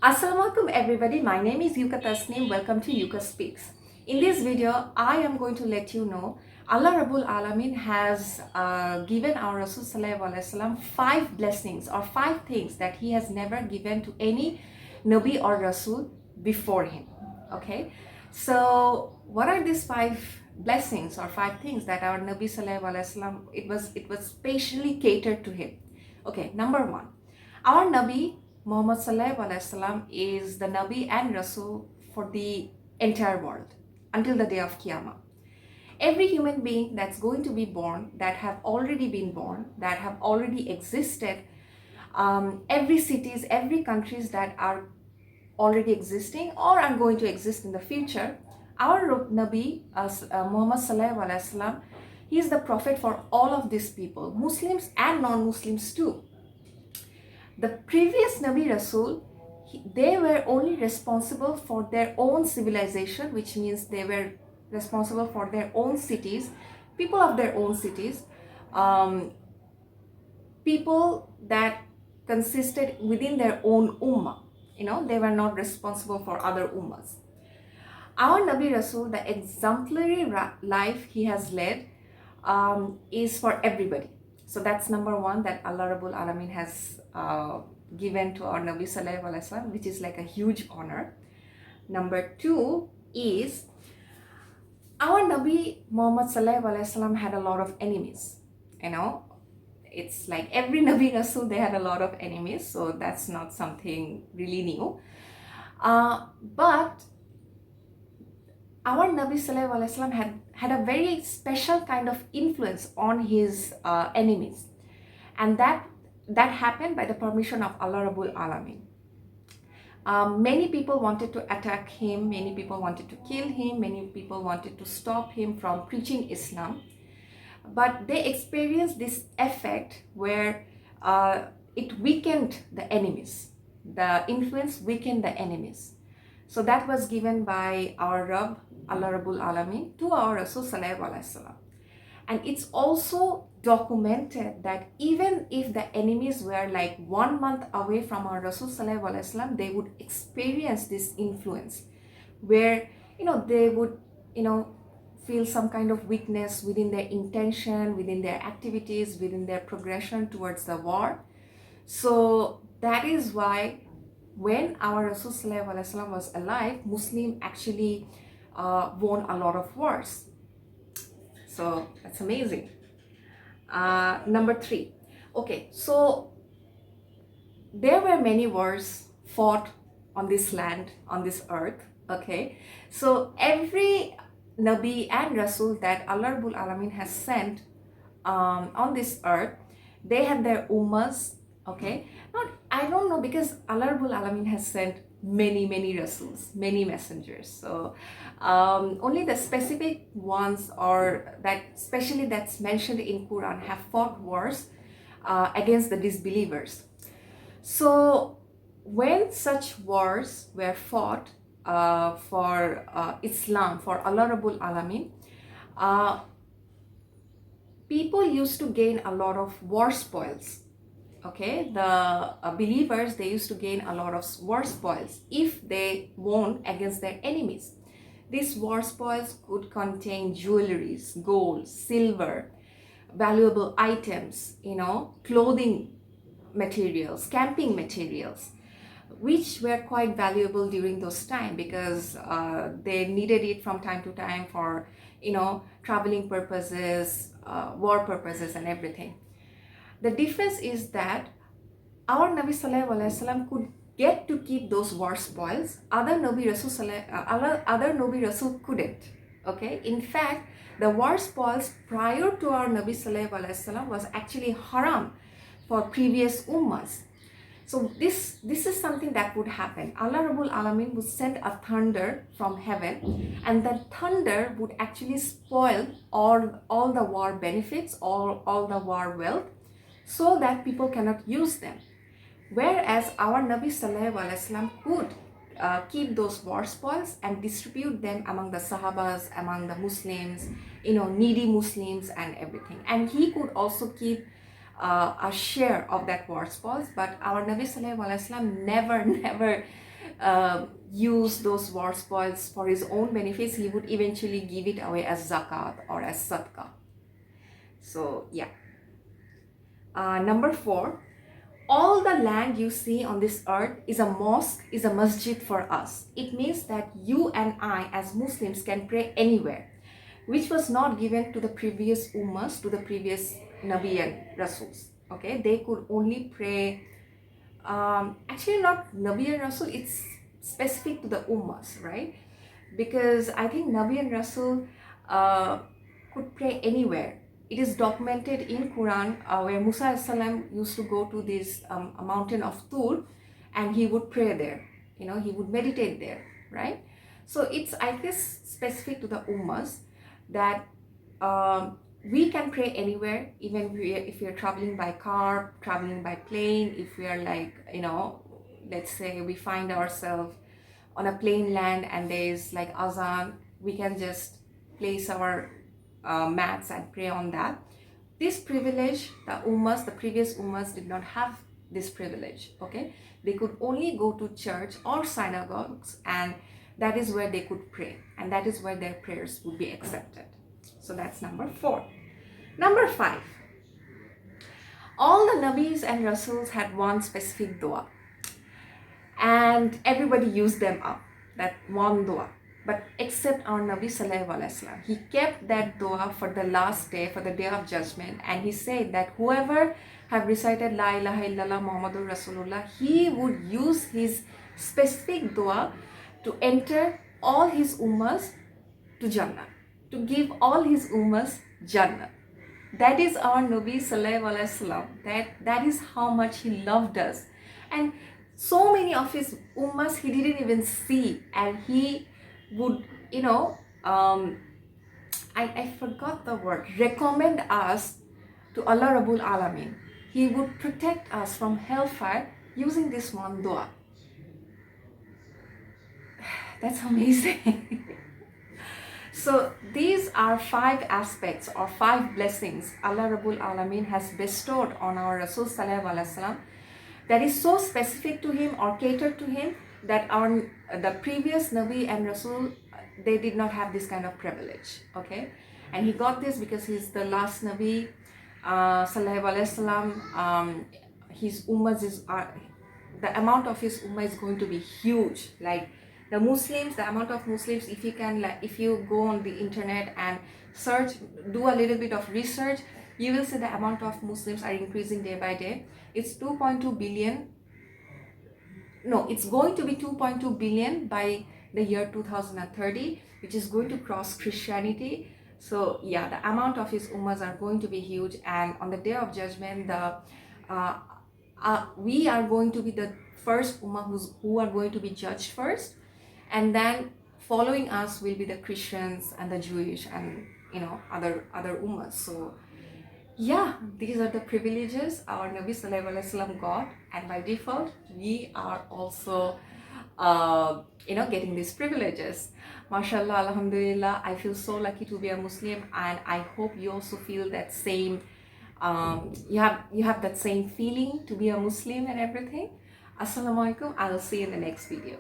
Assalamualaikum everybody, my name is Yuka Tasneem. Welcome to Yuka Speaks. In this video, I am going to let you know Allah Rabbul Alamin has given our Rasul Sallallahu Alaihi Wasallam 5 blessings or 5 things that he has never given to any Nabi or Rasul before him. Okay, so what are these 5 blessings or 5 things that our Nabi Sallallahu Alaihi Wasallam, it was specially catered to him? Okay, number 1, our Nabi Muhammad S.M is the Nabi and Rasul for the entire world until the day of Qiyamah. Every human being that's going to be born, that have already been born, that have already existed, every cities, every countries that are already existing or are going to exist in the future, our Nabi Muhammad S.M, he is the prophet for all of these people, Muslims and non-Muslims too. The previous Nabi Rasul, they were only responsible for their own civilization, which means they were responsible for their own cities, people of their own cities, people that consisted within their own ummah. They were not responsible for other ummahs. Our Nabi Rasul, the exemplary life he has led is for everybody. So that's number 1, that Allah Rabbul Alamin has given to our Nabi Sallallahu Alaihi Wasallam, which is like a huge honor. Number 2 is our Nabi Muhammad Sallallahu Alaihi Wasallam had a lot of enemies. It's like every Nabi Rasul, they had a lot of enemies, so that's not something really new. But our Nabi Sallallahu Alaihi Wasallam had a very special kind of influence on his enemies, and that happened by the permission of Allah Rabbul Alamin. Many people wanted to attack him, many people wanted to kill him, many people wanted to stop him from preaching Islam, but they experienced this effect where it weakened the enemies. The influence weakened the enemies. So that was given by our Rabb, Allah Rabbul Alamin, to our Rasul Sallallahu Alaihi Wasallam. And it's also documented that even if the enemies were like 1 month away from our Rasul Sallallahu Alaihi Wasallam, they would experience this influence where, they would, feel some kind of weakness within their intention, within their activities, within their progression towards the war. So that is why when our Rasul Sallallahu Alaihi Wasallam was alive, Muslim actually won a lot of wars. So that's amazing. Number 3. Okay, so there were many wars fought on this land, on this earth. Okay, so every Nabi and Rasul that Allah Rabbul Alamin has sent on this earth, they had their ummahs. Okay, I don't know, because Allah Rabbul Alamin has sent many Rasuls, many messengers. So only the specific ones, or that especially that's mentioned in Quran, have fought wars against the disbelievers. So when such wars were fought for Islam, for Allah Rabbul Alamin, people used to gain a lot of war spoils. Okay, the believers, they used to gain a lot of war spoils if they won against their enemies. These war spoils could contain jewelries, gold, silver, valuable items, clothing materials, camping materials, which were quite valuable during those times, because they needed it from time to time for, traveling purposes, war purposes and everything. The difference is that our Nabi Sallallahu Alaihi Wasallam could get to keep those war spoils. Other Nabi Rasul couldn't. Okay, in fact, the war spoils prior to our Nabi Sallallahu Alaihi Wasallam was actually haram for previous ummahs. So this is something that would happen. Allah Rabbul Alamin would send a thunder from heaven, and that thunder would actually spoil all the war benefits, all the war wealth, so that people cannot use them. Whereas our Nabi Sallallahu Alaihi Wasallam could keep those war spoils and distribute them among the Sahabas, among the Muslims, needy Muslims and everything. And he could also keep a share of that war spoils. But our Nabi Sallallahu Alaihi Wasallam never use those war spoils for his own benefits, he would eventually give it away as zakat or as sadaqah. So yeah. Number 4, all the land you see on this earth is a mosque, is a masjid for us. It means that you and I as Muslims can pray anywhere, which was not given to the previous ummas, to the previous Nabi and Rasuls. Okay, they could only pray, actually not Nabi and Rasul, it's specific to the ummas, right? Because I think Nabi and Rasul could pray anywhere. It is documented in Quran where Musa S.M used to go to this a mountain of Tur, and he would pray there. You know, he would meditate there, right? So it's, I guess, specific to the ummas that we can pray anywhere, even if we are traveling by car, traveling by plane. If we are like, you know, let's say we find ourselves on a plain land and there is like azan, we can just place our mats and pray on that. This privilege, the ummas, the previous ummas did not have this privilege. Okay, they could only go to church or synagogues, and that is where they could pray, and that is where their prayers would be accepted. So that's number 4. Number 5, all the Nabis and Rasuls had one specific dua, and everybody used them up, that one dua. But except our Nabi Sallallahu Alaihi Wasallam, he kept that dua for the last day, for the day of judgment, and he said that whoever have recited La ilaha illallah Muhammadur Rasulullah, he would use his specific dua to enter all his ummas to Jannah, to give all his ummas Jannah. That is our Nabi Sallallahu Alaihi Wasallam. That is how much he loved us. And so many of his ummas he didn't even see, and he would, you know, I forgot the word, recommend us to Allah Rabbul Alamin. He would protect us from hellfire using this one dua. That's amazing. So these are 5 aspects or 5 blessings Allah Rabbul Alamin has bestowed on our Rasul Sallallahu Alaihi Wasallam that is so specific to him or catered to him, that the previous Nabi and Rasul, they did not have this kind of privilege. Okay, and he got this because he's the last Nabi Sallallahu Alaihi Wasallam. His ummas is the amount of his ummah is going to be huge. Like the Muslims, the amount of Muslims, if you can, like, if you go on the internet and search, do a little bit of research, you will see the amount of Muslims are increasing day by day. It's 2.2 billion. No, it's going to be 2.2 billion by the year 2030, which is going to cross Christianity. So yeah, the amount of his ummas are going to be huge, and on the day of judgment, we are going to be the first ummah who are going to be judged first, and then following us will be the Christians and the Jewish and, you know, other ummas. So yeah, these are the privileges our Nabi Sallallahu Alaihi Wasallam got, and by default we are also you know, getting these privileges. MashaAllah, Alhamdulillah, I feel so lucky to be a Muslim, and I hope you also feel that same, you have that same feeling to be a Muslim and everything. Assalamu alaikum. I'll see you in the next video.